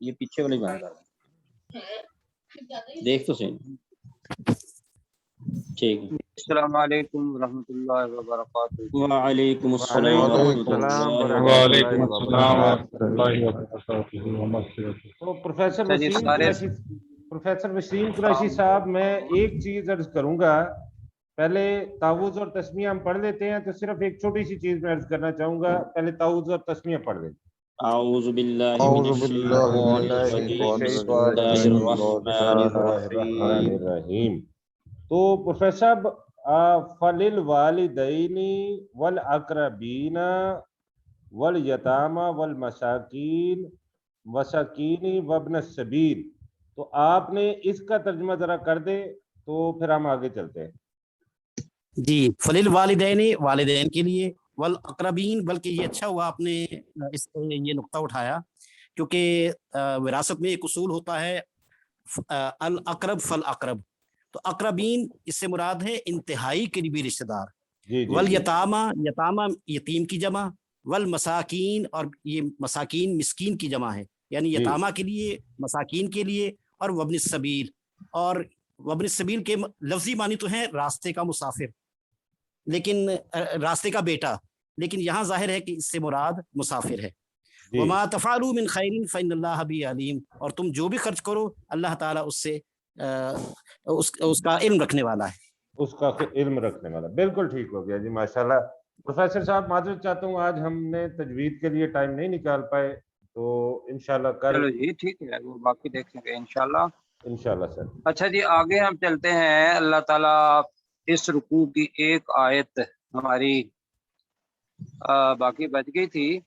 یہ پیچھے والی بند کر دیں، دیکھ تو صحیح. ٹھیک ہے. السلام علیکم ورحمۃ اللہ وبرکاتہ. وعلیکم السلام ورحمۃ اللہ وعلیکم السلام وبرکاتہ. ورحمۃ اللہ وبرکاتہ. تو پروفیسر جی وسیم قریشی صاحب، میں ایک چیز عرض کروں گا. پہلے تعوذ اور تسمیہ ہم پڑھ لیتے ہیں، تو صرف ایک چھوٹی سی چیز میں عرض کرنا چاہوں گا. پہلے تعوذ اور تسمیہ پڑھ لیتے ہیں. اعوذ باللہ من الشیطان الرجیم، بسم اللہ الرحمن الرحیم. تو پروفیسر صاحب، فَلِلْوَالِدَيْنِ وَالْأَقْرَبِينَ وَالْيَتَامَى وَالْمَسَاكِينِ وَابْنِ السَّبِيلِ، تو آپ نے اس کا ترجمہ ذرا کر دیں تو پھر ہم آگے چلتے ہیں. جی، فَلِلْوَالِدَيْنِ، والدین کے لیے، والاقربین، بلکہ یہ اچھا ہوا آپ نے یہ نقطہ اٹھایا، کیونکہ وراثت میں ایک اصول ہوتا ہے الاقرب فالاقرب. تو اقربین اس سے مراد ہے انتہائی قریبی رشتہ دار. والیتامہ، یتامہ یتیم کی جمع، والمساکین، اور یہ مساکین مسکین کی جمع ہے، یعنی یتامہ کے لیے، مساکین کے لیے، اور وابن السبیل. اور وابن السبیل کے لفظی معنی تو ہیں راستے کا مسافر، لیکن راستے کا بیٹا، لیکن یہاں ظاہر ہے کہ اس سے مراد مسافر ہے. وما تفعلوا من خیر فإن اللہ بہ علیم، اور تم جو بھی خرچ کرو اللہ تعالیٰ اس سے اس کا علم رکھنے والا ہے. اس کا علم رکھنے والا. بالکل ٹھیک ہو گیا جی، ماشاءاللہ. پروفیسر صاحب معذرت چاہتا ہوں، آج ہم نے تجوید کے لیے ٹائم نہیں نکال پائے، تو انشاءاللہ کل. چلو جی ٹھیک ہے، وہ باقی دیکھیں گے انشاءاللہ. انشاءاللہ سر. اچھا جی، آگے ہم چلتے ہیں. اللہ تعالیٰ اس رکوع کی ایک آیت ہماری باقی بچ گئی تھی،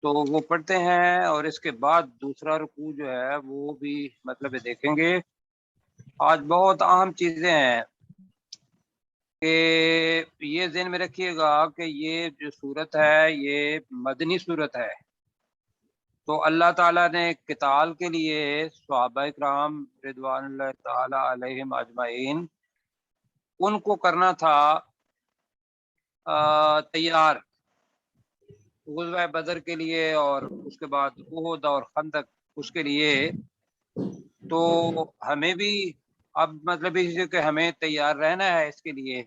تو وہ پڑھتے ہیں، اور اس کے بعد دوسرا رکوع جو ہے وہ بھی مطلب دیکھیں گے. آج بہت اہم چیزیں ہیں کہ یہ ذہن میں رکھیے گا کہ یہ جو صورت ہے یہ مدنی صورت ہے. تو اللہ تعالیٰ نے قتال کے لیے صحابہ کرام رضوان اللہ تعالیٰ علیہم اجمعین ان کو کرنا تھا تیار غزوہ بدر کے لیے، اور اس کے بعد احد اور خندق اس کے لیے. تو ہمیں بھی اب مطلب یہ کہ ہمیں تیار رہنا ہے اس کے لیے.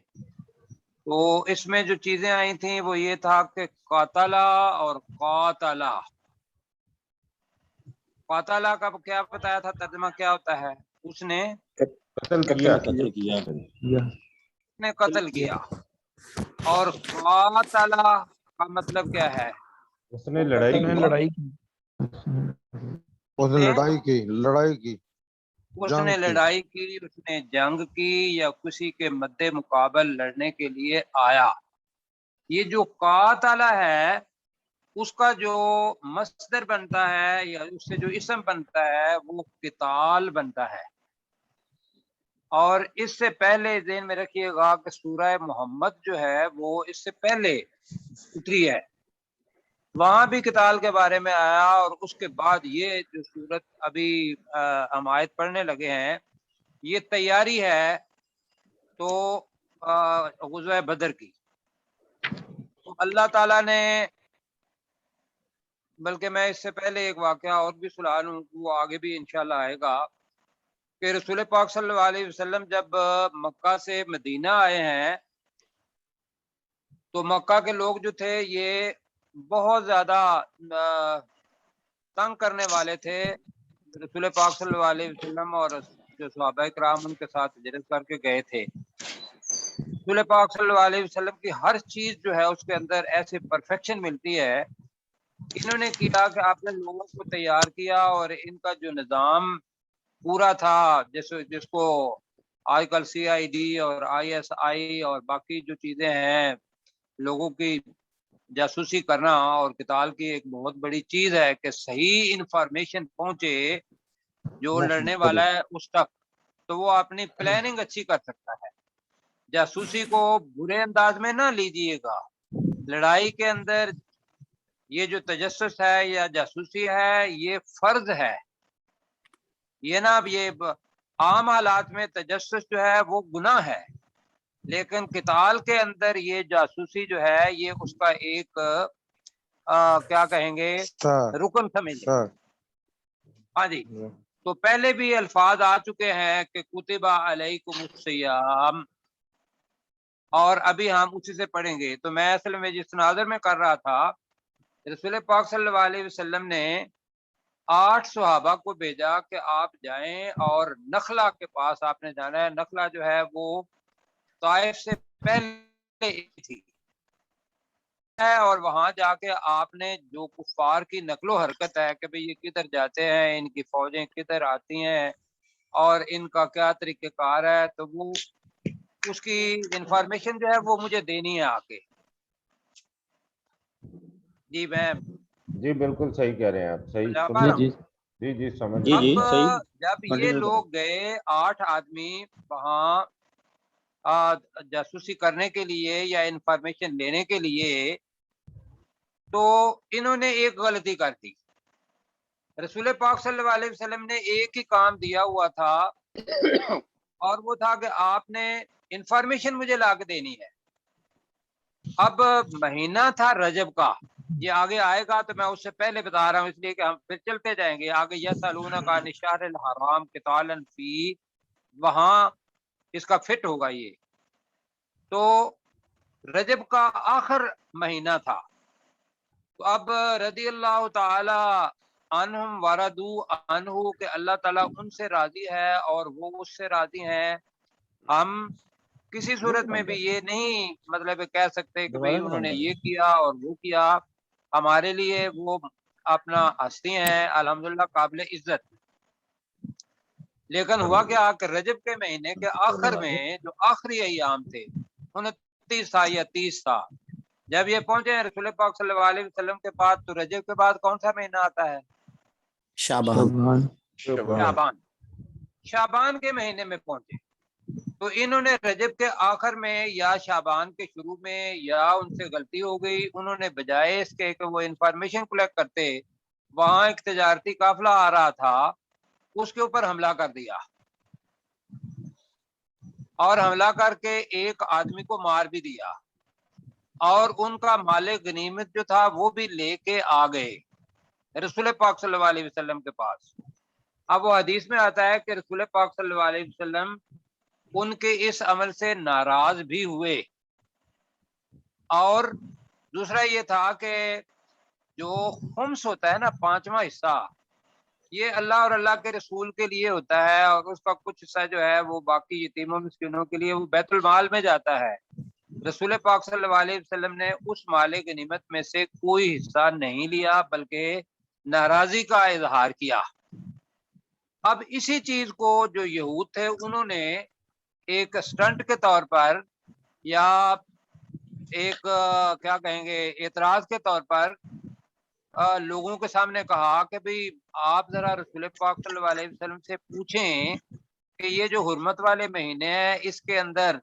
تو اس میں جو چیزیں آئی تھیں وہ یہ تھا کہ قاتلہ اور قاتلہ. قاتلہ کا کیا بتایا تھا ترجمہ کیا ہوتا ہے؟ اس نے قتل کیا. اور قاتلہ کا مطلب کیا ہے؟ اس نے لڑائی کی. اس نے لڑائی کی، اس نے جنگ کی، یا کسی کے مد مقابل لڑنے کے لیے آیا. یہ جو قاتلہ ہے اس کا جو مصدر بنتا ہے یا اس سے جو اسم بنتا ہے وہ قتال بنتا ہے. اور اس سے پہلے ذہن میں رکھیے گا کہ سورہ محمد جو ہے وہ اس سے پہلے اتری ہے، وہاں بھی قتال کے بارے میں آیا. اور اس کے بعد یہ جو سورت ابھی ہم آیت پڑھنے لگے ہیں یہ تیاری ہے تو غزوہ بدر کی. تو اللہ تعالیٰ نے، بلکہ میں اس سے پہلے ایک واقعہ اور بھی سنا لوں، وہ آگے بھی انشاءاللہ آئے گا، کہ رسول پاک صلی اللہ علیہ وسلم جب مکہ سے مدینہ آئے ہیں تو مکہ کے لوگ جو تھے یہ بہت زیادہ تنگ کرنے والے تھے رسول پاک صلی اللہ علیہ وسلم، اور جو صحابہ کرام ان کے ساتھ ہجرت کر کے گئے تھے. رسول پاک صلی اللہ علیہ وسلم کی ہر چیز جو ہے اس کے اندر ایسے پرفیکشن ملتی ہے. انہوں نے کیا کہ آپ نے لوگوں کو تیار کیا، اور ان کا جو نظام پورا تھا جس کو آج کل CID اور ISI اور باقی جو چیزیں ہیں لوگوں کی جاسوسی کرنا، اور قتال کی ایک بہت بڑی چیز ہے کہ صحیح انفارمیشن پہنچے جو لڑنے والا ہے اس تک، تو وہ اپنی پلاننگ اچھی کر سکتا ہے. جاسوسی کو برے انداز میں نہ لیجئے گا. لڑائی کے اندر یہ جو تجسس ہے یا جاسوسی ہے یہ فرض ہے. یہ نا اب یہ عام حالات میں تجسس جو ہے وہ گناہ ہے، لیکن قتال کے اندر یہ جاسوسی جو ہے یہ اس کا ایک کیا کہیں گے رکن سمجھیں. हाँ जी, تو پہلے بھی الفاظ آ چکے ہیں کہ کتبہ علیکم الصیام، اور ابھی ہم اسی سے پڑھیں گے. تو میں اصل میں جس تناظر میں کر رہا تھا، رسول پاک صلی اللہ علیہ وسلم نے 8 صحابہ کو بھیجا کہ آپ جائیں اور نخلا کے پاس آپ نے جانا ہے. نخلا جو ہے وہ طائف سے پہلے تھی ہے، اور وہاں جا کے آپ نے جو کفار کی نقل و حرکت ہے کہ بھئی یہ کدھر جاتے ہیں، ان کی فوجیں کدھر آتی ہیں اور ان کا کیا طریقہ کار ہے، تو وہ اس کی انفارمیشن جو ہے وہ مجھے دینی ہے آ کے. جی میں جی بالکل صحیح کہہ رہے ہیں آپ، صحیح سمجھا پا جی رہا ہوں. جی جی جی سمجھ جی رہے جی ہیں. اب صحیح جب یہ کنٹینیو لوگ گئے 8 آدمی وہاں جاسوسی کرنے کے لیے یا انفارمیشن لینے کے لیے، تو انہوں نے ایک غلطی کر دی. رسول پاک صلی اللہ علیہ وسلم نے ایک ہی کام دیا ہوا تھا، اور وہ تھا کہ آپ نے انفارمیشن مجھے لا کے دینی ہے. اب مہینہ تھا رجب کا، یہ آگے آئے گا تو میں اس سے پہلے بتا رہا ہوں اس لیے کہ ہم پھر چلتے جائیں گے آگے. یسألونک عن الشہر الحرام قتال فی، وہاں اس کا فٹ ہوگا. یہ تو رجب کا آخر مہینہ تھا. تو اب رضی اللہ تعالی عنہم وردوا عنہ کہ اللہ تعالیٰ ان سے راضی ہے اور وہ اس سے راضی ہیں. ہم کسی صورت میں بھی یہ نہیں مطلب کہہ سکتے کہ بھئی انہوں نے یہ کیا اور وہ کیا. ہمارے لیے وہ اپنا ہستی ہیں الحمدللہ قابل عزت. لیکن ہوا کیا کہ رجب کے مہینے کے آخر میں جو آخری ایام تھے 29 تھا یا 30 تھا، جب یہ پہنچے ہیں رسول پاک صلی اللہ علیہ وسلم کے پاس، تو رجب کے بعد کون سا مہینہ آتا ہے؟ شعبان. شعبان. شعبان کے مہینے میں پہنچے. تو انہوں نے رجب کے آخر میں یا شعبان کے شروع میں یا ان سے غلطی ہو گئی، انہوں نے بجائے اس کے کہ وہ انفارمیشن کلیکٹ کرتے، وہاں ایک تجارتی قافلہ آ رہا تھا اس کے اوپر حملہ کر دیا، اور حملہ کر کے ایک آدمی کو مار بھی دیا، اور ان کا مال غنیمت جو تھا وہ بھی لے کے آ گئے رسول پاک صلی اللہ علیہ وسلم کے پاس. اب وہ حدیث میں آتا ہے کہ رسول پاک صلی اللہ علیہ وسلم ان کے اس عمل سے ناراض بھی ہوئے. اور دوسرا یہ تھا کہ جو خمس ہوتا ہے نا، 5واں حصہ، یہ اللہ اور اللہ کے رسول کے لیے ہوتا ہے، اور اس کا کچھ حصہ جو ہے وہ باقی یتیموں مسکینوں کے لیے وہ بیت المال میں جاتا ہے. رسول پاک صلی اللہ علیہ وسلم نے اس مال غنیمت میں سے کوئی حصہ نہیں لیا بلکہ ناراضی کا اظہار کیا. اب اسی چیز کو جو یہود تھے انہوں نے ایک سٹنٹ کے طور پر یا ایک کیا کہیں گے اعتراض کے طور پر لوگوں کے سامنے کہا کہ بھئی آپ ذرا رسول پاک صلی اللہ علیہ وسلم سے پوچھیں کہ یہ جو حرمت والے مہینے ہیں اس کے اندر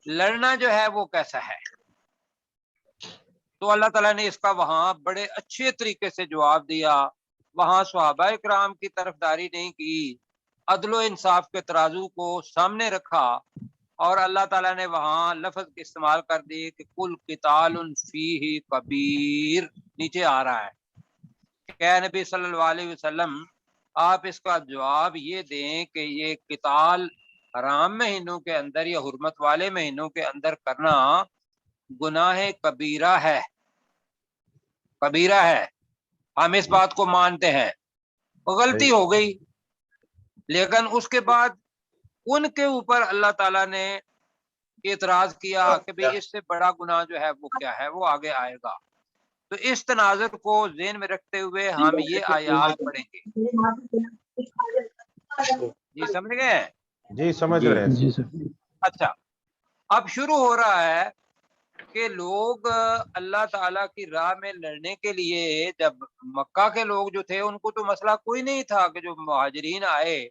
لڑنا جو ہے وہ کیسا ہے. تو اللہ تعالیٰ نے اس کا وہاں بڑے اچھے طریقے سے جواب دیا. وہاں صحابہ کرام کی طرفداری نہیں کی، عدل و انصاف کے ترازو کو سامنے رکھا، اور اللہ تعالیٰ نے وہاں لفظ استعمال کر دی کہ کل قتال فیہ کبیر. نیچے آ رہا ہے کہ نبی صلی اللہ علیہ وسلم آپ اس کا جواب یہ دیں کہ یہ قتال حرام مہینوں کے اندر یا حرمت والے مہینوں کے اندر کرنا گناہ کبیرہ ہے. کبیرہ ہے، ہم اس بات کو مانتے ہیں. غلطی ہو گئی، لیکن اس کے بعد ان کے اوپر اللہ تعالیٰ نے اعتراض کیا کہ بھئی اس سے بڑا گناہ جو ہے وہ کیا ہے، وہ آگے آئے گا. تو اس تناظر کو ذہن میں رکھتے ہوئے ہم یہ آیات پڑھیں گے. جی سمجھ گئے ہیں؟ جی سمجھ رہے ہیں. جی سر. اچھا، اب شروع ہو رہا ہے کہ لوگ اللہ تعالیٰ کی راہ میں لڑنے کے لیے، جب مکہ کے لوگ جو تھے ان کو تو مسئلہ کوئی نہیں تھا کہ جو مہاجرین آئے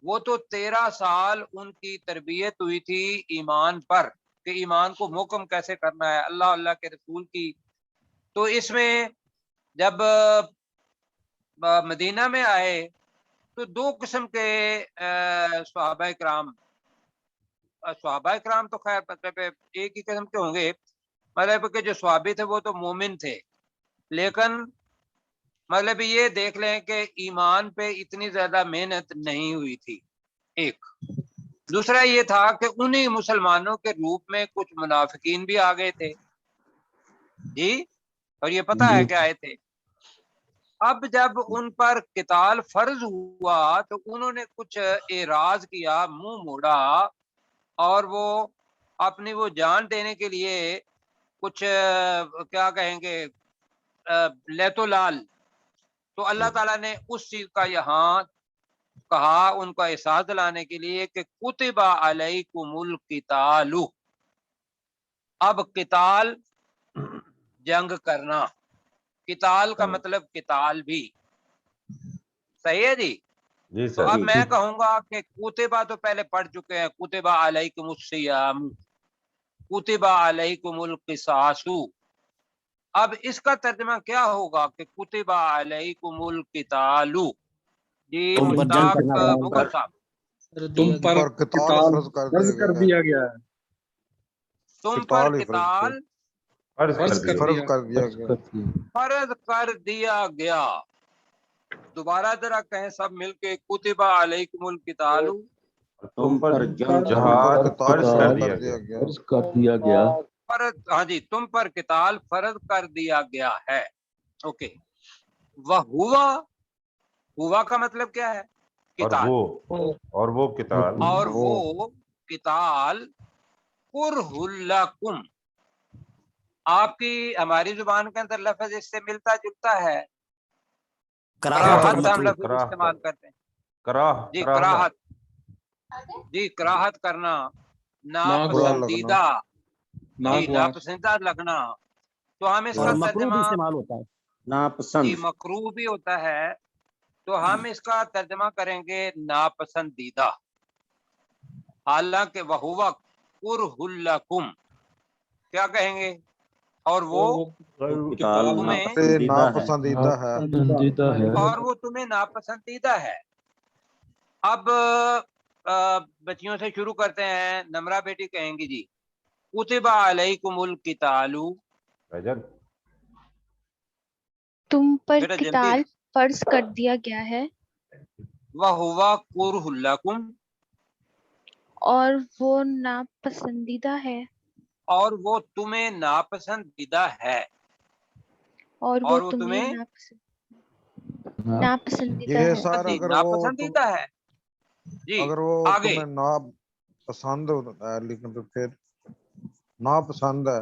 وہ تو 13 سال ان کی تربیت ہوئی تھی ایمان پر کہ ایمان کو محکم کیسے کرنا ہے اللہ اللہ کے رسول کی. تو اس میں جب مدینہ میں آئے تو 2 قسم کے صحابہ کرام تو خیر مطلب ایک ہی قسم کے ہوں گے، مطلب کہ جو صحابی تھے وہ تو مومن تھے، لیکن مطلب یہ دیکھ لیں کہ ایمان پہ اتنی زیادہ محنت نہیں ہوئی تھی، ایک۔ دوسرا یہ تھا کہ انہی مسلمانوں کے روپ میں کچھ منافقین بھی آ گئے تھے جی، اور یہ پتہ ہے کہ آئے تھے۔ اب جب ان پر قتال فرض ہوا تو انہوں نے کچھ اعراض کیا، منہ موڑا، اور وہ اپنی وہ جان دینے کے لیے کچھ کیا کہیں گے لیت و لال، تو اللہ تعالیٰ نے اس چیز کا یہاں کہا ان کو احساس دلانے کے لیے کہ کتب علیکم القتال، اب قتال جنگ کرنا، قتال کا مطلب قتال بھی، صحیح ہے جی؟ جی تو سر، اب میں کہوں گا کہ کتبہ تو پہلے پڑھ چکے ہیں، کتبہ علیکم الصیام، کتبہ علیکم القصاص، اب اس کا ترجمہ کیا ہوگا کہ کتبہ علیکم القتال؟ جی تم پر جنگ مشتاق کرنا مغل صاحب، تم پر قتال فرض کر دیا گیا ہے، تم پر قتال فرض کر دیا فرض کر دیا گیا۔ دوبارہ ذرا کہیں سب مل کے، کتبہ علیکم القتال، تم پر جنگ جہاد فرض کر دیا گیا۔ فرض، ہاں جی، تم پر قتال فرض کر دیا گیا ہے، اوکے۔ ہوا کا مطلب کیا ہے؟ قتال، اور وہ قتال، اور وہ قتال کرہ لکم، آپ کی ہماری زبان کے اندر لفظ اس سے ملتا جلتا ہے، کراہت ہم لفظ استعمال کرتے ہیں جی، کراہت، جی کراہت کرنا، ناپسندیدہ، جی ناپسندیدہ لگنا، تو ہم اس کا اور مکروہ بھی ترجمہ، استعمال ہوتا ہے۔ ناپسند، جی مکروہ بھی ہوتا ہے، تو ہم اس کا ترجمہ کریں گے ناپسندیدہ، حالانکہ وَهُوَ كُرْهُ لَكُمْ، کیا کہیں گے؟ اور وہ قتال تمہیں ناپسندیدہ ہے، اور وہ تمہیں ناپسندیدہ ہے۔ اب بچیوں سے شروع کرتے ہیں، نمرہ بیٹی کہیں گی جی، کتب علیکم القتال، تم پر بیٹا جلدی، قتال فرض کر دیا گیا ہے، وَهُوَ كُرْهُ لَكُمْ، اور وہ ناپسندیدہ ہے، اور وہ تمہیں ناپسندیدہ ہے، اور وہ تمہیں ناپسندیدہ یہ ہے۔ سارا جی ناپسندیدہ ہے جی، اگر وہ آگے تمہیں ناپسند ہے، لیکن تو پھر ناپسند ہے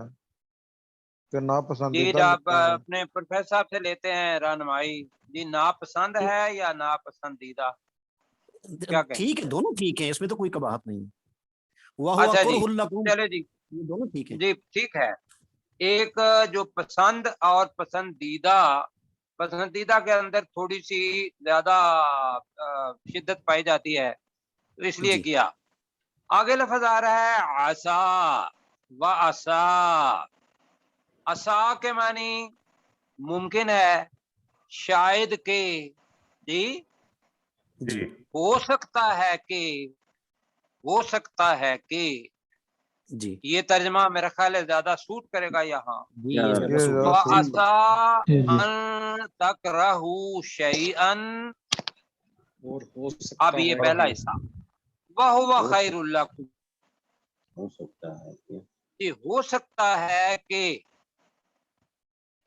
کہ جی ناپسندیدہ آپ لگتا ہے۔ اپنے پروفیسر صاحب سے لیتے ہیں رہنمائی، جی ناپسند ہے یا ناپسندیدہ، کیا کہیں؟ ٹھیک ہے، دونوں ٹھیک ہے، اس میں تو کوئی کباہت نہیں۔ وَهُوَ اچھا جی كُرْهُ لَكُمْ، چلے جی، یہ دونوں ٹھیک ہے۔ جی ٹھیک ہے، ایک جو پسند اور پسندیدہ، پسندیدہ کے اندر تھوڑی سی زیادہ شدت پائی جاتی ہے، تو اس لیے جی کیا۔ آگے لفظ آ رہا ہے عسا و عسا، عسا کے معنی ممکن ہے، شاید کہ، جی جی ہو سکتا ہے کہ، ہو سکتا ہے کہ، جی یہ ترجمہ میرا خیال ہے زیادہ سوٹ کرے گا یہاں۔ جی، یہ زیادہ یہ سوٹ زیادہ ہے۔ سوٹ وَعَسَىٰ أَن تَكْرَهُوا شَيْئًا، اور ہو سکتا اب یہ ہے پہلا حصہ، وَهُوَ خَيْرٌ لَكُمْ، ہو سکتا ہے کہ یہ ہو سکتا ہے کہ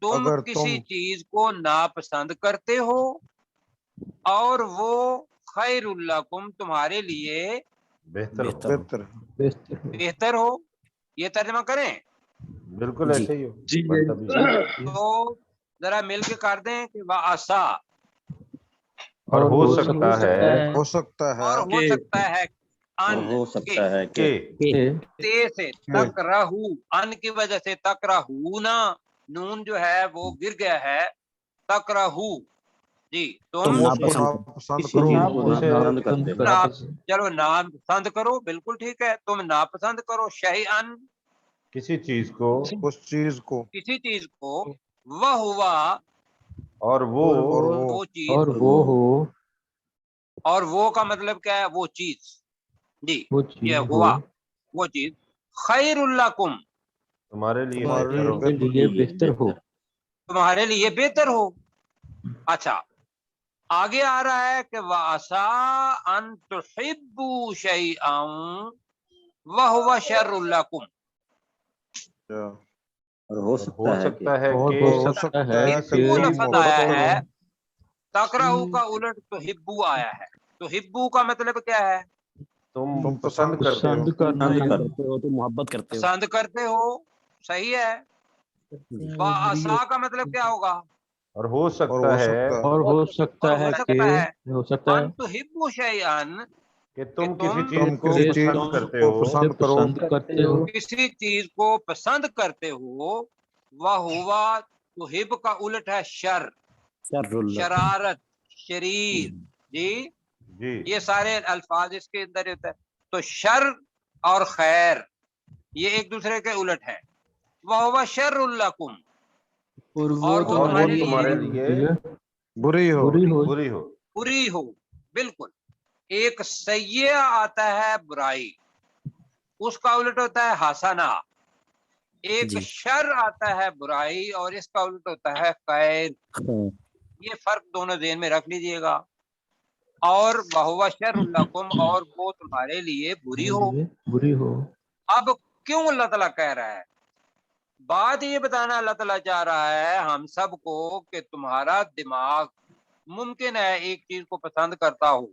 تم اگر کسی تم چیز کو ناپسند کرتے ہو اور وہ خیر لکم تمہارے لیے بہتر ہو۔ بہتر ہے۔ بہتر ہو، یہ ترجمہ کریں بالکل جی ایسے ہی ہو، جی تو ذرا مل کے کر دیں کہ وَعَسَىٰ، اور ہو سکتا ہے ہو سکتا ہے اور ہو سکتا ہے اور ان ہو سکتا ہے کہ تے سے تکرہو، ان کی وجہ سے تکرہونا، نون جو ہے وہ گر گیا ہے، تکرہو، جی تم تم اس کو ناپسند ناپسند کسی کرو، چیز کو ناپسند کرتے ہیں، چلو ناپسند کرو، بالکل ٹھیک ہے، تم ناپسند کرو شیئن، کسی چیز کو، اس چیز کو، کسی چیز کو، وہ ہوا، اور وہ اور وہ چیز، اور وہ کا مطلب کیا ہے؟ وہ چیز، جی یہ ہوا وہ چیز، خیر لکم تمہارے لیے تمہارے بہتر ہو۔ لیے بہتر ہو، تمہارے لیے بہتر ہو۔ अच्छा, आगे आ रहा है कि वासा अन तुहिब्बू शैअन व हुवा शर्रुल लकुम। और हो सकता है और कि हो सकता है हिब्बू कि लफ्ज आया है, तकराहू का उलट तो हिब्बू आया है। तो हिब्बू का मतलब क्या है? तुम पसंद करते हो। पसंद करना पसंद कर करते हो तो मोहब्बत करते हो। पसंद करते हो, सही है। वासा का मतलब क्या होगा? और हो सकता है और हो सकता और है हो सकता कि है हो सकता है अन तुहिब्बू शैअन, कि तुम कि किसी तुम चीज को किसी चीज पसंद करते को हो, पसंद करो, पसंद करते हो, किसी चीज को पसंद करते हो। वह हुआ तुहिब का उलट है शर, शर्रुल लकुम। शरारत, शरीर। जी, जी ये सारे अल्फाज इसके अंदर होता है। तो शर और खैर ये एक दूसरे के उलट है। वह हुआ शर्रुल लकुम, और और वो तुम्हारे तुम्हारे लिए लिए बुरी हो। बुरी हो। बुरी हो। बिल्कुल। एक सय्या आता है बुराई, उसका उलट होता है हसना। एक जी। शर आता है बुराई और इसका उलट होता है खैर। हाँ, ये फर्क दोनों ज़हन में रख लीजिएगा। और वहुवा शर्रुल लकुम, और वो तुम्हारे लिए बुरी हो। बुरी हो। अब क्यों अल्लाह ताला कह रहा है? बात ये बताना अल्लाह ताला चाह रहा है हम सबको कि तुम्हारा दिमाग मुमकिन है एक चीज को पसंद करता हो।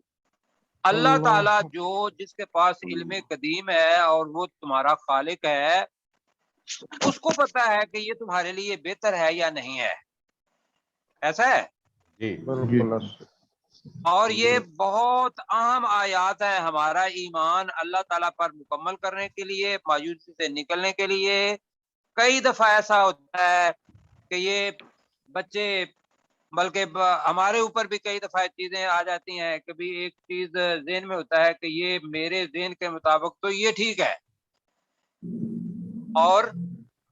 अल्लाह ताला जो जिसके पास इल्म कदीम है और वो तुम्हारा खालिक है, उसको पता है कि ये तुम्हारे लिए बेहतर है या नहीं है। ऐसा है। जी बिल्कुल। और ये बहुत अहम आयात है हमारा ईमान अल्लाह ताला पर मुकम्मल करने के लिए, मायूसी से निकलने के लिए। कई दफा ऐसा होता है कि ये बच्चे, बल्कि हमारे ऊपर भी कई दफा चीजें आ जाती हैं। कभी एक चीज ज़हन में होता है कि ये मेरे ज़हन के मुताबिक तो ये ठीक है, और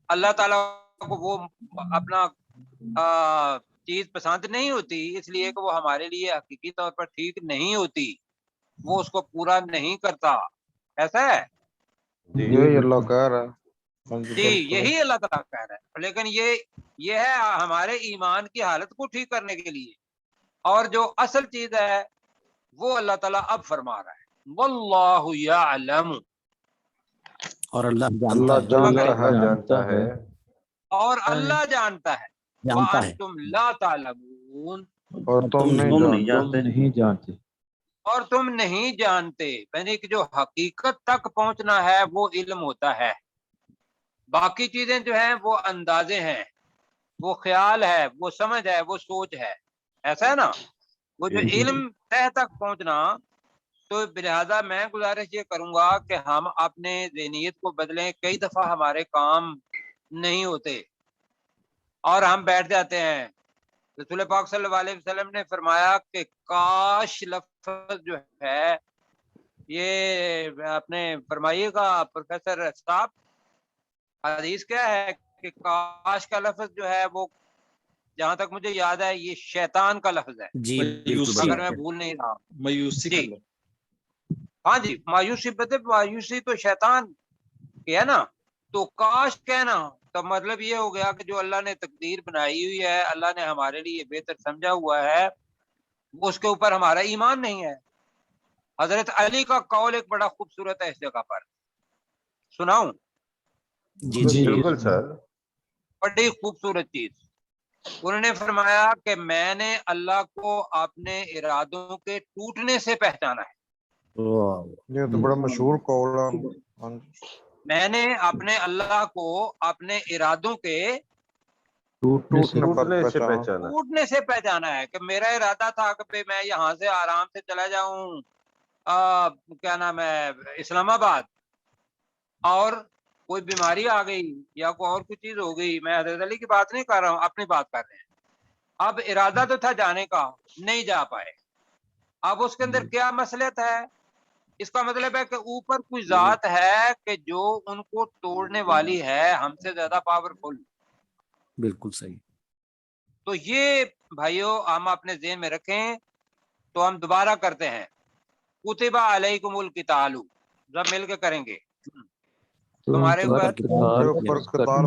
अल्लाह ताला को वो अपना चीज पसंद नहीं होती, इसलिए कि वो हमारे लिए हकीकी तौर पर ठीक नहीं होती, वो उसको पूरा नहीं करता। ऐसा है यही अल्लाह कह रहा है। जी, यही अल्लाह ताला कह रहा है। लेकिन ये है हमारे ईमान की हालत को ठीक करने के लिए। और जो असल चीज है वो अल्लाह ताला अब फरमा रहा है, वल्लाहु यअलम, और अल्लाह अल्लाह जानता है। और अल्लाह जानता है। व जानता है। अंतुम ला तालमून, और तुम नहीं जानते। नहीं जानते। और तुम नहीं जानते। यानी कि जो हकीकत तक पहुंचना है वो इल्म होता है। बाकी चीजें जो हैं वो अंदाजे हैं, वो ख्याल है, वो समझ है, वो सोच है। ऐसा है ना। वो जो इल्म तह तक पहुंचना, तो लिहाजा मैं गुजारिश ये करूंगा कि हम अपने ज़हनियत को बदलें। कई दफा हमारे काम नहीं होते और हम बैठ जाते हैं। रसूल पाक सल्लल्लाहु अलैहि वसल्लम ने फरमाया कि काश लफ्ज जो है, ये आपने फरमाइएगा प्रोफेसर साहब, हदीस क्या है कि काश का लफ्ज जो है वो, जहां तक मुझे याद है, ये शैतान का लफ्ज है, जी बिल्कुल अगर बात मैं है। भूल नहीं रहा। मायूसी जी कर लो। हाँ जी, मायूसी, मतलब मायूसी तो शैतान की है ना। तो काश कहना तो मतलब ये हो गया कि जो अल्लाह ने तकदीर बनाई हुई है, अल्लाह ने हमारे लिए बेहतर समझा हुआ है, वो उसके ऊपर हमारा ईमान नहीं है। हजरत अली का कौल एक बड़ा खूबसूरत है इस जगह पर, सुनाऊं? जी जी बिल्कुल सर। बड़ी खूबसूरत चीज उन्होंने फरमाया कि मैंने अल्लाह को अपने इरादों के टूटने से पहचाना है। ये तो बड़ा मशहूर कौल है। मैंने अपने अल्लाह को अपने इरादों के टूटने पहचाना। टूटने से पहचाना है। कि मेरा इरादा था कि भाई मैं यहाँ से आराम से चला जाऊं क्या नाम है, इस्लामाबाद, और कोई बीमारी आ गई या कोई और कुछ चीज हो गई। मैं हजरत अली की बात नहीं कर रहा हूँ, अपनी बात कर रहे हैं। अब इरादा तो था जाने का, नहीं जा पाए। अब उसके अंदर क्या मसलियत है? इसका मतलब है कि ऊपर कोई जात है कि जो उनको तोड़ने वाली है, हमसे ज्यादा पावरफुल। बिल्कुल सही। तो ये भाइयों हम अपने ज़हन में रखें। तो हम दोबारा करते हैं, कुतिबा अलैकुमुल कितालु, जब मिल के करेंगे। तुम्हारे ऊपर ऊपर कताल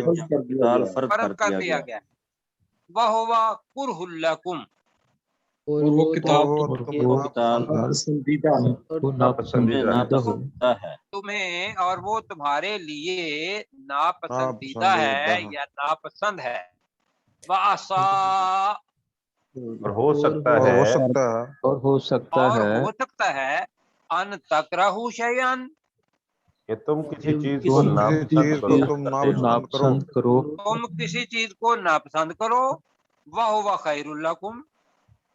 फर्ज कर फर्ज कर दिया गया है। वहुवा कुरहुल लकुम, और वो किताब नापसंदीदा होता है। तुम्हें और वो तुम्हारे लिए नापसंदीदा है या नापसंद है। वासा, और हो सकता है, और हो सकता और है हो सकता है अन तकरहू शयअन, कि तुम किसी चीज को नापसंद करो, तुम किसी चीज को नापसंद करो। वह हुवा खैरुल लकुम,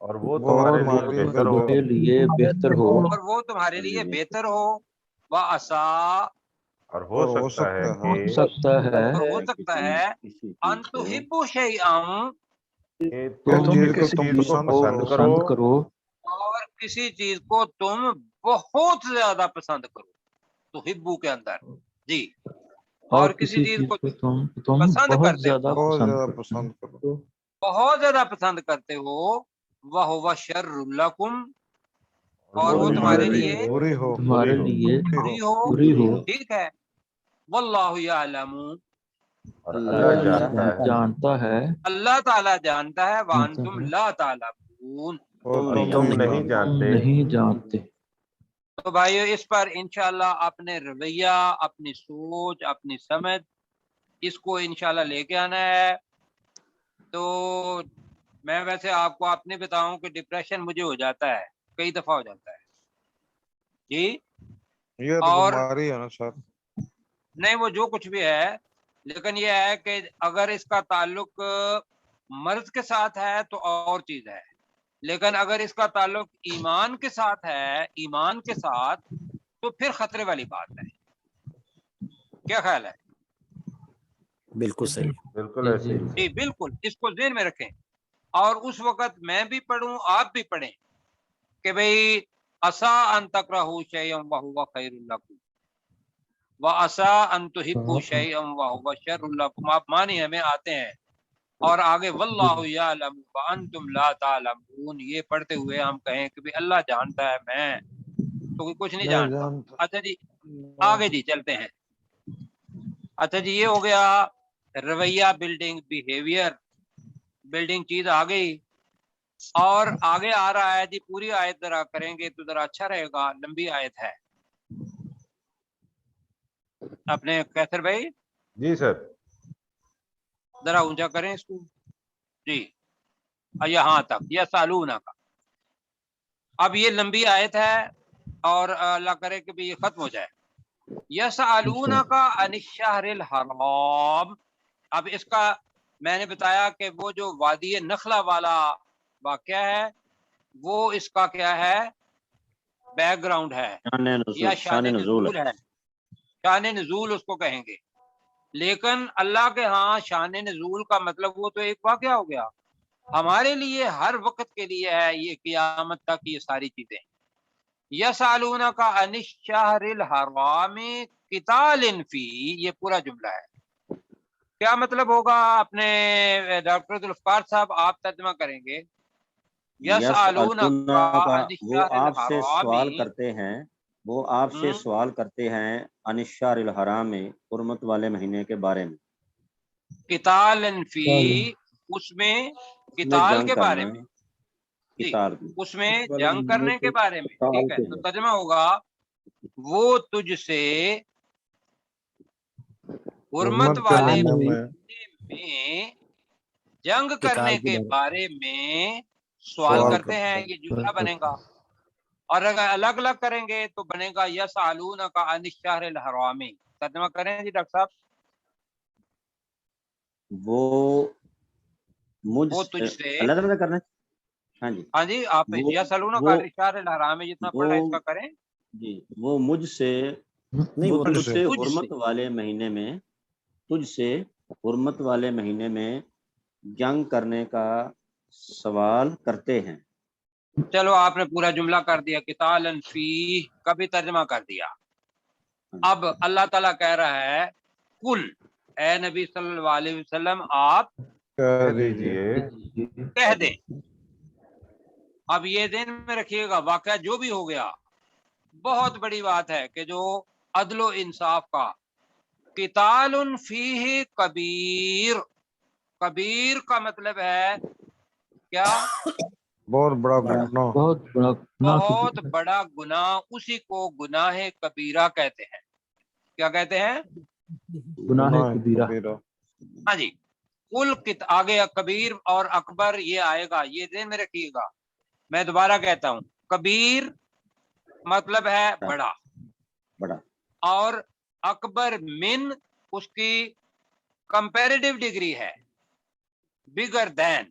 और वो तुम्हारे लिए बेहतर हो, और वो तुम्हारे लिए बेहतर हो। व असा, और हो सकता है अन तुहिब्बु शैअन, तुम किसी चीज को पसंद करो, और किसी चीज को तुम बहुत ज्यादा पसंद करो। तुहिब्बु के अंदर जी, और किसी चीज को तुम पसंद बहुत करते हो, ज्यादा पसंद करो, बहुत ज्यादा पसंद करते हो। वह हुवा शर्रुल लकुम, और वो तुम्हारे लिए बुरी हो, बुरी हो। ठीक है। वल्लाहु यालमु, अल्लाह जानता है, अल्लाह ताला जानता है। व अंतुम ला तालमून, और तुम नहीं जानते। तो भाइयों इस पर इंशाल्लाह अपने रवैया, अपनी सोच, अपनी समझ, इसको इंशाल्लाह लेके आना है। तो मैं वैसे आपको अपने बताऊं कि डिप्रेशन मुझे हो जाता है, कई दफा हो जाता है जी। ये तो और बीमारी है ना सर। नहीं, वो जो कुछ भी है, लेकिन ये है कि अगर इसका ताल्लुक मर्ज के साथ है तो और चीज है, लेकिन अगर इसका ताल्लुक ईमान के साथ है, ईमान के साथ, तो फिर खतरे वाली बात है। क्या ख्याल है? बिल्कुल सही, बिल्कुल ऐसे ही। जी बिल्कुल, इसको ज़हन में रखें। और उस वक्त मैं भी पढ़ूं, आप भी पढ़ें कि भाई असा अन तकरहू शैअन व हुवा खैरुल लकुम व असा अन तुहिब्बु शैअन व हुवा शर्रुल लकुम। आप मानिए हमें आते हैं, और आगे वल्लाहु यालमु व अंतुम ला तालमून, ये पढ़ते हुए हम कहें कि भाई अल्लाह जानता है, मैं तो कुछ नहीं जानता। अच्छा जी, आगे जी चलते हैं। अच्छा जी, ये हो गया रवैया, बिल्डिंग, बिहेवियर, बिल्डिंग चीज आ गई। और आगे आ रहा है जी, पूरी आयत जरा करेंगे तो जरा अच्छा रहेगा, लंबी आयत है। अपने कैसर भाई जी सर, जरा ऊंचा करें इसको जी, यहाँ तक या सालूना का। अब ये लंबी आयत है और अल्लाह करे कि ये खत्म हो जाए। यसअलूना का अनिश्शहरिल हराम। अब इसका मैंने बताया कि वो जो वादी नखला वाला वाक़या है, वो इसका क्या है, बैकग्राउंड है या शान नुज़ूल है। शान नुज़ूल उसको कहेंगे, लेकिन अल्लाह के यहाँ शान नुज़ूल का मतलब वो तो एक वाक़या हो गया, हमारे लिए हर वक्त के लिए है, ये क़यामत तक ये सारी चीजें। यसअलूना का अनिश्शहरिल हराम क़ितालिन फी, ये पूरा जुमला है। क्या मतलब होगा? अपने डॉक्टर जुल्फ़कार साहब आप तर्जुमा करेंगे। यसअलूना का वो आपसे सवाल करते हैं, वो आपसे सवाल करते हैं अनिश्शारिल हराम में, हुर्मत वाले महीने के बारे में। क़ितालिन फी, उसमें क़िताल के बारे में, उसमें जंग करने के बारे में। ठीक है, तो तर्जुमा होगा वो तुझसे हुर्मत वाले महीने में जंग करने के बारे में सवाल करते हैं। ये जुमला बनेगा। और अगर अलग अलग करेंगे तो बनेगा यसअलूना का अनिश्शहरिल हराम। तर्जुमा करें जी डॉक्टर साहब। वो तुझसे अलग अलग करना। हाँ जी, हाँ जी, आप यसअलूना का अनिश्शहरिल हराम जितना पढ़ा है इसका करें जी। वो मुझसे नहीं, वो तुझसे हुर्मत वाले महीने में, तुझसे हुर्मत वाले महीने में जंग करने का सवाल करते हैं। चलो आपने पूरा जुमला कर दिया, क़ितालन फी का भी तर्जुमा कर दिया। अब अल्लाह ताला कह रहा है कुल, ए नबी सल्लल्लाहु अलैहि वसल्लम आप कह दीजिए, कह दें। अब ये ध्यान में रखिएगा, वाकया जो भी हो गया, बहुत बड़ी बात है कि जो अदलो इंसाफ का, क़ितालुन फीही कबीर, कबीर का मतलब है क्या? बहुत बड़ा गुनाह। बहुत बड़ा गुनाह बहुत बड़ा गुनाह, उसी को गुनाह कबीरा कहते हैं। क्या कहते हैं? गुनाह कबीरा। हाँ जी। कुल आगे कबीर और अकबर ये आएगा, ये ध्यान में रखिएगा। मैं दोबारा कहता हूँ, कबीर मतलब है बड़ा, बड़ा, और अकबर मिन उसकी कंपैरेटिव डिग्री है, बिगर देन।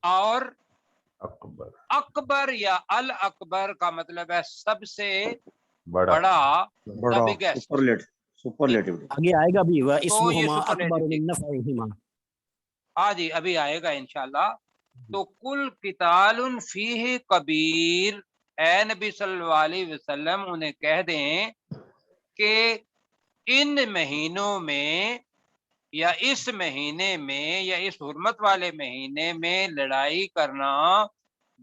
और अकबर या अल अकबर का मतलब है सबसे बड़ा, द बिगेस्ट। सुपरलेटिव। आगे आएगा भी वह तो इसमुहुमा ये अकबर सुपरलेटिव। मिन नफ़इहिमा। हाँ जी, अभी आएगा इंशाल्लाह। तो कुल कितालुन फीह कबीर, ए नबी सल्लल्लाहु अलैहि वसल्लम उन्हें कह दें कि इन महीनों में या इस महीने में या इस हुर्मत वाले महीने में लड़ाई करना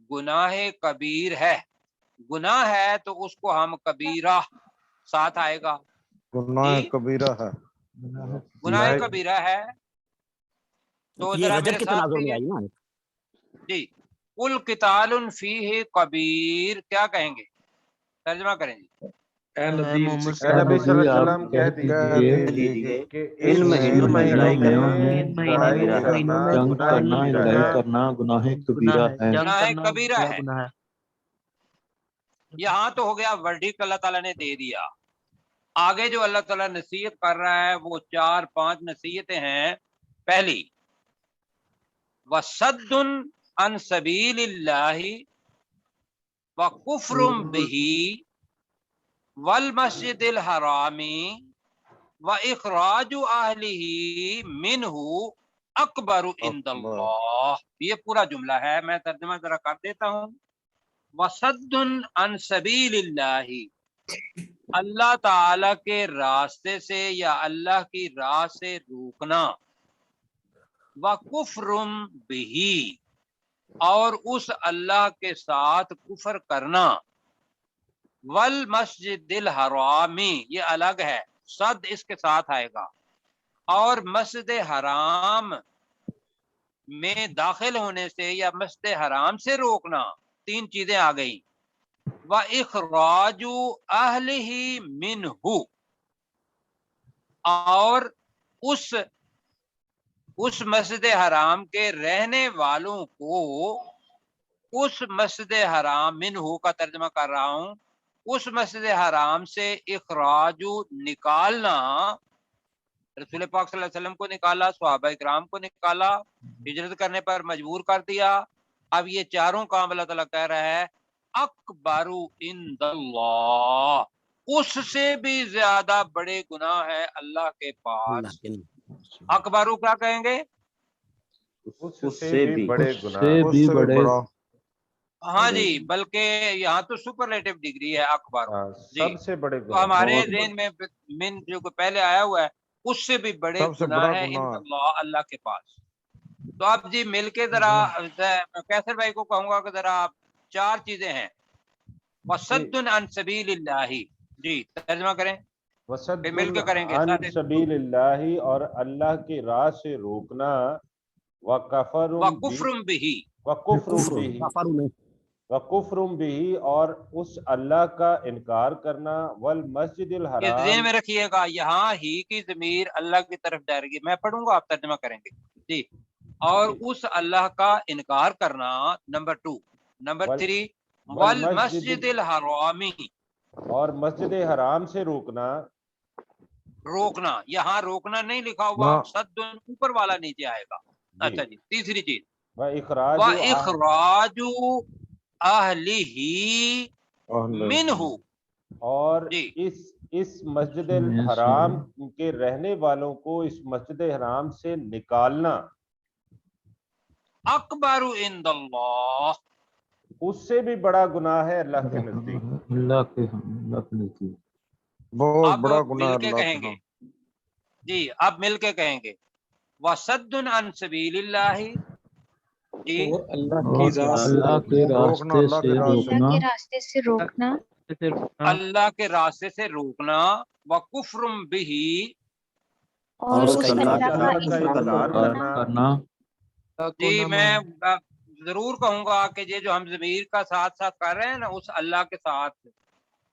गुनाह कबीर है। गुनाह है तो उसको हम कबीरा, साथ आएगा गुनाह कबीरा है। गुनाह कबीरा है। तो ये जरा रजब मेरे के साथ तनाजुर में कहिए आई ना। जी, कुल कितालुन फीह कबीर क्या कहेंगे? तर्जुमा करेंगे। नबी सल्लल्लाहु अलैहि वसल्लम कह दीजिए कि इन महीनों में लड़ाई करना जंग करना, लड़ाई करना गुनाह कबीरा है। गुनाह कबीरा है। यहाँ तो हो गया वर्डिक, अल्लाह ताला ने दे दिया। आगे जो अल्लाह ताला नसीहत कर रहा है वो 4-5 नसीहतें हैं। पहली, वसद्दुन अन सबीलिल्लाहि व कुफ्रुम बिही वल मस्जिदिल हरामी व इखराजु अहलिही मिनहु अकबरु इंदल्लाह। ये पूरा जुमला है, मैं तर्जुमा जरा कर देता हूँ। वसद्दुन अन सबीलिल्लाहि, अल्लाह ताला के रास्ते से या अल्लाह की राह से रोकना। व कुफ्रुम बिही, और उस अल्लाह के साथ कुफर करना। वल मस्जिदिल हरामी, ये अलग है, सद इसके साथ आएगा। और मस्जिद हराम में दाखिल होने से या मस्जिद हराम से रोकना। 3 चीजें आ गई। व इखराजु अहलिही मिनहु, और उस मस्जिद हराम के रहने वालों को, उस मस्जिद हराम, मिनहु का तर्जुमा कर रहा हूं, उस मस्जिद हराम से इखराजु निकालना। रसूल पाक सल्लल्लाहु अलैहि वसल्लम को निकाला, सहाबा इकराम को निकाला, हिजरत करने पर मजबूर कर दिया। अब ये चारों काम अल्लाह ताला कह रहा है अकबरु इंदल्लाह, उससे भी ज्यादा बड़े गुनाह है अल्लाह के पास। अकबरु क्या कहेंगे? उससे भी बड़े बड़ा। हाँ जी, बल्कि यहाँ तो सुपरलेटिव डिग्री है अकबर जी। सबसे बड़े तो हमारे ज़हन में मिन जो पहले आया हुआ है, उससे भी बड़े गुनाह है इंदल्लाह, अल्लाह के पास। तो आप जी मिलके जरा कैसर भाई को कहूंगा कि जरा आप 4 चीजें हैं। वसद्दुन अन सबीलिल्लाहि, जी तर्जुमा करें, मिलके करेंगे। अन सबीलिल्लाहि, और अल्लाह की राह से रोकना। व कुफ्रुम बिही, व कुफ्रुम बिही, और उस अल्लाह का इनकार करना। वल मस्जिदिल ये ज़हन हराम, में रखिएगा, यहाँ ही की ज़मीर अल्लाह की तरफ जाएगी। मैं पढ़ूंगा, आप तर्जुमा करेंगे जी। और उस अल्लाह का इनकार करना, नंबर 2। नंबर 3, वल मस्जिदिल हरामी, और मस्जिद हराम से रोकना। रोकना, यहाँ रोकना नहीं लिखा हुआ, सद्दुन ऊपर वाला नीचे आएगा। अच्छा जी, तीसरी चीज, व इखराजु अहलिही मिनहु, और इस मस्जिद हराम के रहने वालों को इस मस्जिद हराम से निकालना। अकबरु इंदल्लाह, उससे भी बड़ा गुनाह है अल्लाह के नजदीक। अल्लाह के नजदीक बहुत बड़ा गुनाह मिलके कहेंगे जी, अब मिलके कहेंगे वसद्दुन अन सबीलिल्लाहि जी, अल्लाह के रास्ते से रोकना, अल्लाह के रास्ते से रोकना। व कुफ्रुम बिही, और उसका उस इकरार अल्लाह का इकरार करना जी मैं जरूर कहूंगा कि ये जो हम ज़मीर का साथ साथ कर रहे हैं ना उस अल्लाह के साथ,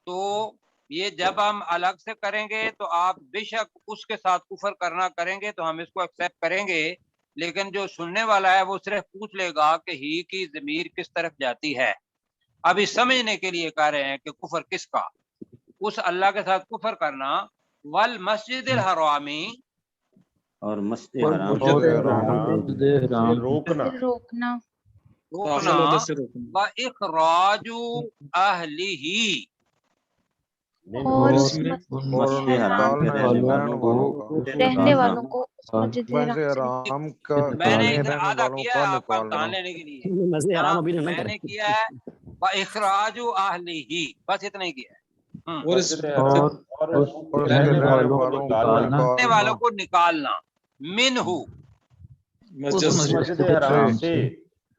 तो ये जब हम अलग से करेंगे तो आप बेशक उसके साथ कुफर करना करेंगे तो हम इसको एक्सेप्ट करेंगे, लेकिन जो सुनने वाला है वो सिर्फ पूछ लेगा कि ही की ज़मीर किस तरफ जाती है। अभी समझने के लिए कह रहे हैं कि कुफर किसका, उस अल्लाह के साथ कुफर करना। वल मस्जिदिल हरामी, और मस्जिद हराम और से रोकना रोकना रोकना, व इखराजु अहलिही, और उस और मस्जिद हराम हराम के रहने वालों को रहने वालों को उस मस्जिद मस्जिद हराम से हराम का मैंने इधर रहने आधा वालों किया का है आपका निकालना। इम्तिहान लेने के लिए, मस्जिद है ना? हराम अभी ना मैंने करें। किया है व इखराजु अहलिही, बस इतना ही किया है। मस्जिद हराम और और उसके उसके रहने रहने वालों को वालों को निकालना। रहने वालों को निकालना, मिनहू, उस मस्जिद हराम से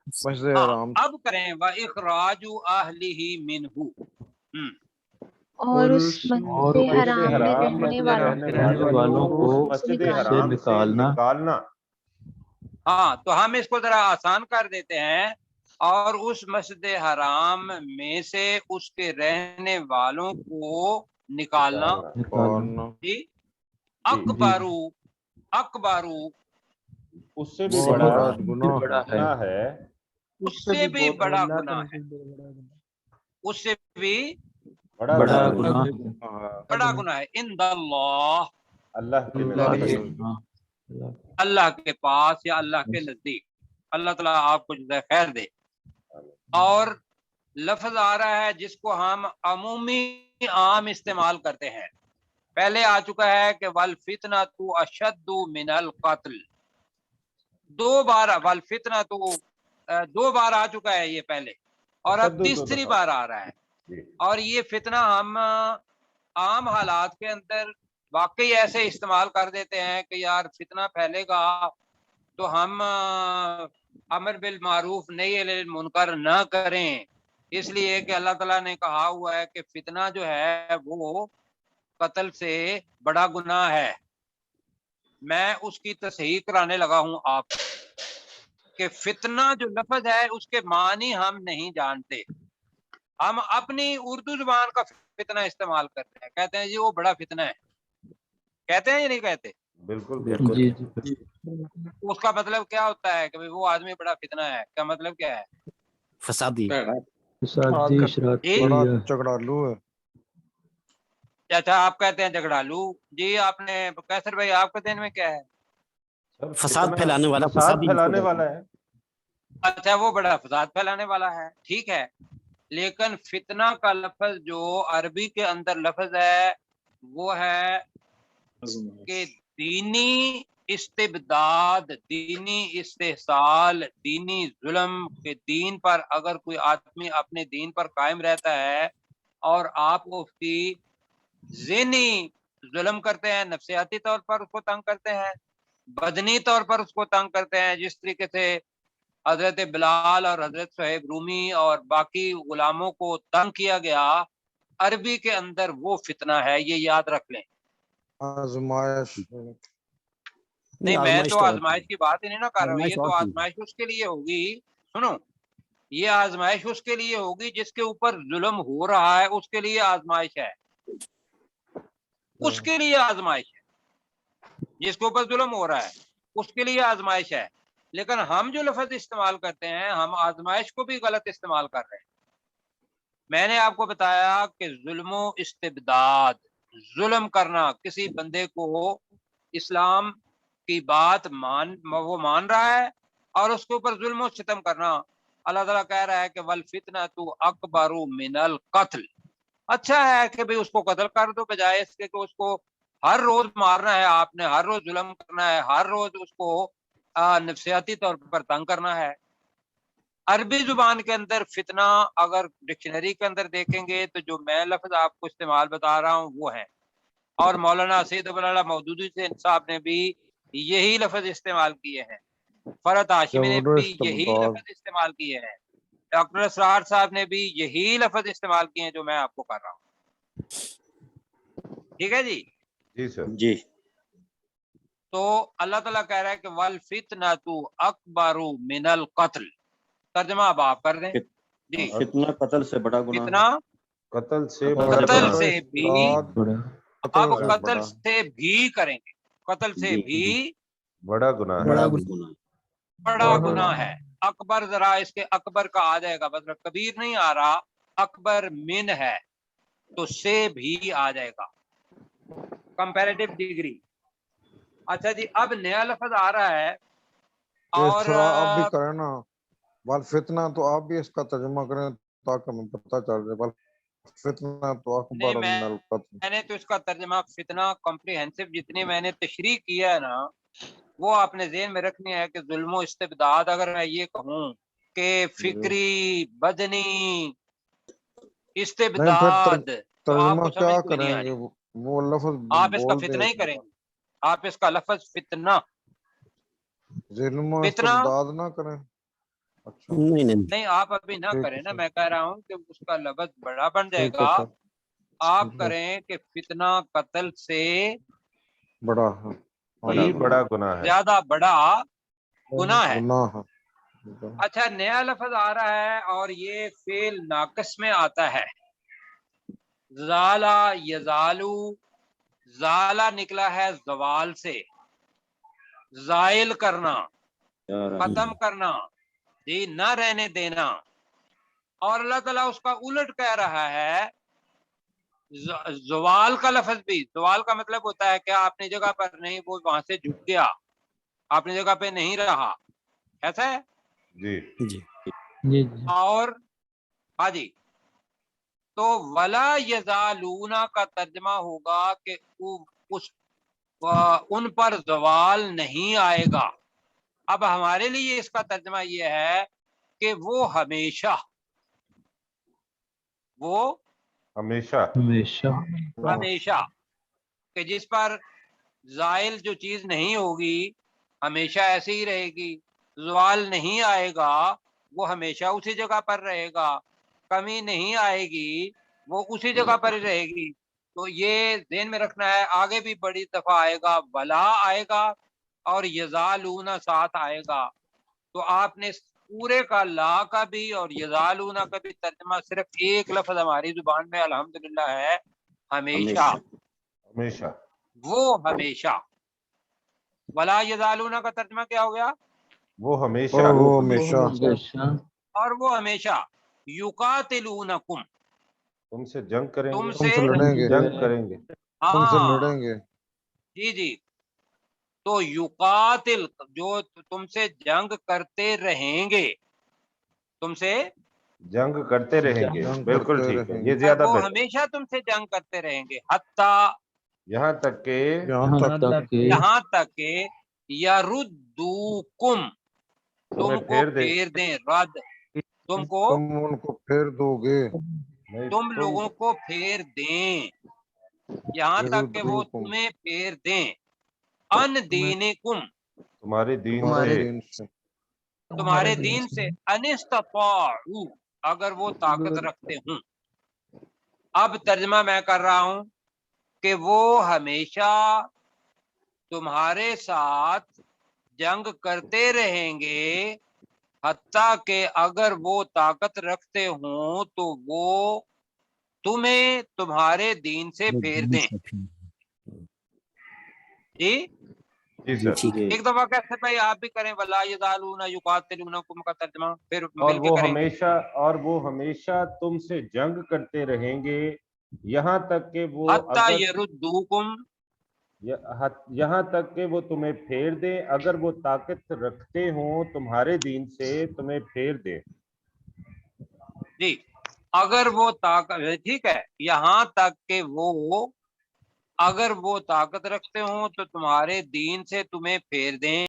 मस्जिद हाँ, हराम अब करें व इखराजु अहलिही मिनहू। और उस मस्जिद हराम में रहने वालों को उस मस्जिद निकालना। हराम से निकालना। हाँ, तो हम इसको जरा आसान कर देते हैं, और उस मस्जिद हराम में से उसके रहने वालों को निकालना। जी, अकबरू, अकबरू, उससे भी बहुत बड़ा बड़ा गुनाह गुनाह है। उससे भी बड़ा गुनाह है, उससे भी बड़ा गुनाह बड़ा गुनाह है इंदल्लाह, अल्लाह के नजदीक। अल्लाह के पास या अल्लाह के नजदीक। अल्लाह ताला आपको जज़ाए खैर दे। और लफ्ज आ रहा है जिसको हम अमूमी आम इस्तेमाल करते हैं, पहले आ चुका है कि वल फितना तू अशद्दु मिनल कत्ल, दो बार वल फितना तू दो बार आ चुका है ये पहले, और अब तीसरी बार आ रहा है। और ये फितना हम आम हालात के अंदर वाकई ऐसे इस्तेमाल कर देते हैं कि यार फितना फैलेगा तो हम अमर बिल मारूफ नहीं अनिल मुनकर न करें, इसलिए कि अल्लाह ताला ने कहा हुआ है कि फितना जो है वो कत्ल से बड़ा गुनाह है। मैं उसकी तस्हीह कराने लगा हूं आप कि फितना जो लफ्ज है उसके मानी हम नहीं जानते, हम अपनी उर्दू जुबान का फितना इस्तेमाल करते हैं, कहते हैं जी वो बड़ा फितना है, कहते हैं या नहीं कहते? बिल्कुल जी उसका मतलब क्या होता है कि भाई वो आदमी बड़ा फितना है, क्या मतलब क्या है? फसादी, बड़ा झगड़ालू है। अच्छा, आप कहते हैं झगड़ालू। जी आपने कैसर भाई आपके दिन में क्या है? फसाद फैलाने वाला, फसाद फसादी फैलाने वाला है। अच्छा, वो बड़ा फसाद फैलाने वाला है, ठीक है। लेकिन फितना का लफ्ज जो अरबी के अंदर लफ्ज है वो है कि दीनी इस्तिबदाद, दीनी इस्तेहसाल, दीनी जुल्म के दीन पर अगर कोई आदमी अपने दीन पर कायम रहता है और आप उसकी ज़हनी जुल्म करते हैं, नफ्सियाती तौर पर उसको तंग करते हैं, बदनी तौर पर उसको तंग करते हैं, जिस तरीके से हजरत बिलाल और हजरत सुहैब रूमी और बाकी गुलामों को तंग किया गया, अरबी के अंदर वो फितना है, ये याद रख लें। आजमाइश नहीं, मैं तो आजमाइश की बात ही नहीं ना कर रहा हूँ, ये तो आजमाइश और आजमाइश उसके लिए होगी, सुनो, ये आजमाइश उसके लिए होगी जिसके ऊपर जुल्म हो रहा है, उसके लिए आजमाइश है, उसके लिए आजमाइश है, जिसके ऊपर जुल्म हो रहा है उसके लिए आजमाइश है। लेकिन हम जो लफ्ज इस्तेमाल करते हैं, हम आजमाइश को भी गलत इस्तेमाल कर रहे हैं। मैंने आपको बताया कि जुल्मो इस्तिबदाद, जुल्म करना, किसी बंदे को इस्लाम की बात वो मान रहा है और उसके ऊपर जुल्म सितम करना। अल्लाह ताला कह रहा है कि वल फितना तू अकबरु मिनल कत्ल, अच्छा है कि भाई उसको कत्ल कर दो, बजाय इसके कि उसको हर रोज मारना है, आपने हर रोज जुल्म करना है, हर रोज उसको नफ्सियाती तौर पर तंग करना है। अरबी जुबान के अंदर फितना अगर डिक्शनरी के अंदर देखेंगे तो जो मैं लफ्ज आपको इस्तेमाल बता रहा हूँ वो है, और मौलाना सैयद अब्दुल्लाह मौदूदी साहब ने भी यही लफ्ज इस्तेमाल किए हैं, फरत हाशिमी ने भी यही लफ्ज इस्तेमाल किए हैं, डॉक्टर असरार साहब ने भी यही लफ्ज इस्तेमाल किए हैं जो मैं आपको कर रहा हूँ। ठीक है जी? जी सर। जी तो अल्लाह ताला कह रहा है कि वल फितनतु अकबरु मिनल कत्ल। तर्जुमा अब आप कर दें जी। फितना कत्ल से बड़ा गुनाह फितना कत्ल से कत्ल बड़ा। से भी, अब कत्ल से भी करेंगे, कत्ल से भी बड़ा गुनाह है। बड़ा गुनाह। बड़ा गुनाह है। अकबर, जरा इसके अकबर का आ जाएगा, मतलब कबीर नहीं आ रहा, अकबर मिन है तो से भी आ जाएगा, कंपैरेटिव डिग्री। अच्छा जी, अब नया लफ्ज आ रहा है और थोड़ा आप भी करें ना, वल फितना, तो आप भी इसका तर्जुमा करें ताकि हमें पता चल जाए। वल फितना तो अकबर मिनल कत्ल। मैंने तो इसका तर्जुमा फितना कॉम्प्रिहेंसिव जितनी मैंने तशरीह किया है ना, वो आपने ज़हन में रखनी है कि जुल्म इस्तिबदाद, अगर मैं ये कहूँ कि फिक्री बदनी इस्तिबदाद, तो तर्जुमा आपको क्या समझ में नहीं आ करेंगे? रही। वो लफ्ज आप इसका बोल फितना ही दे, करेंगे, आप इसका लफ्ज फितना जुल्म फितना इस्तिबदाद ना करें। अच्छा नहीं नहीं नहीं, आप अभी ना ठीक करें है ना, सर। मैं कह रहा हूँ कि उसका लफ्ज बड़ा बन ठीक है जाएगा। सर। आप करें कि फितना कत्ल से बड़ा है, भी बड़ा गुनाह है। ज्यादा बड़ा गुनाह है। गुनाह है। अच्छा, नया लफ्ज आ रहा है और ये फेल नाकस में आता है। ज़ाला यज़ालू, ज़ाला निकला है ज़वाल से, ज़ाइल करना, खत्म करना जी, न रहने देना। और अल्लाह ताला उसका उलट कह रहा है, ज़वाल का लफ्ज भी, ज़वाल का मतलब होता है कि अपनी जगह पर नहीं, वो वहां से झुक गया, अपनी जगह पे नहीं रहा, ऐसा है जी जी जी और हाँ जी। तो वला यजालूना का तर्जमा होगा कि उन पर ज़वाल नहीं आएगा। अब हमारे लिए इसका तर्जमा ये है कि वो हमेशा, वो हमेशा हमेशा हमेशा, कि जिस पर जायल जो चीज नहीं होगी हमेशा ऐसे ही रहेगी, ज़वाल नहीं आएगा, वो हमेशा उसी जगह पर रहेगा, कमी नहीं आएगी, वो उसी जगह पर ही रहेगी। तो ये ध्यान में रखना है, आगे भी बड़ी दफा आएगा, वला आएगा और यजालूना साथ आएगा। तो आपने पूरे का ला का भी और यजालूना का भी तर्जमा सिर्फ एक लफ्ज हमारी जुबान में अल्हम्दुलिल्लाह है, हमेशा। हमेशा वो हमेशा। वला यजालूना का तर्जमा क्या हो गया? वो हमेशा। और वो हमेशा और वो हमेशा युकातिलूनकुम, तुमसे जंग करेंगे, तुमसे लड़ेंगे, जंग करेंगे। तुमसे हाँ लड़ेंगे। जी जी। तो युकातिल जो तुमसे जंग करते रहेंगे, तुमसे जंग करते रहेंगे, जंग बिल्कुल करते ठीक है, रहेंगे। ये ज्यादा वो बेहतर। हमेशा तुमसे जंग करते रहेंगे, हत्ता, यहाँ तक के यहाँ तक के यरुद्दूकुम, तुम्हें तुमको फेर फेर दें, रद, तुमको, तुम उनको फेर दोगे। नहीं, तुम लोगों को फेर दें, यहाँ तक के वो यरुद्दूकुम, तुम्हें फेर दें, अन दीनिकुम, तुम्हारे दीन तुम्हारे से, दीन से। तुम्हारे दीन से, अनिस्तताउ, अगर वो ताकत रखते हूँ। अब तर्जमा मैं कर रहा हूं कि वो हमेशा तुम्हारे साथ जंग करते रहेंगे, हत्ता के अगर वो ताकत रखते हों तो वो तुम्हें तुम्हारे दीन से फेर दें। जी जी सर। ठीक है। एक दफा कैसे भाई आप भी करें, वला यज़ालूना युकातिलूनकुम का तर्जमा फिर और मिलके वो करें। हमेशा, और वो हमेशा तुमसे जंग करते रहेंगे, यहाँ तक के वो हत्ता अगर यरुद्दूकुम, यहाँ तक के वो तुम्हें फेर दे, अगर वो ताकत रखते हो तुम्हारे दीन से तुम्हें फेर दे। जी अगर वो ताकत, ठीक है, यहाँ तक के वो अगर वो ताकत रखते हो तो तुम्हारे दीन से तुम्हें फेर दें।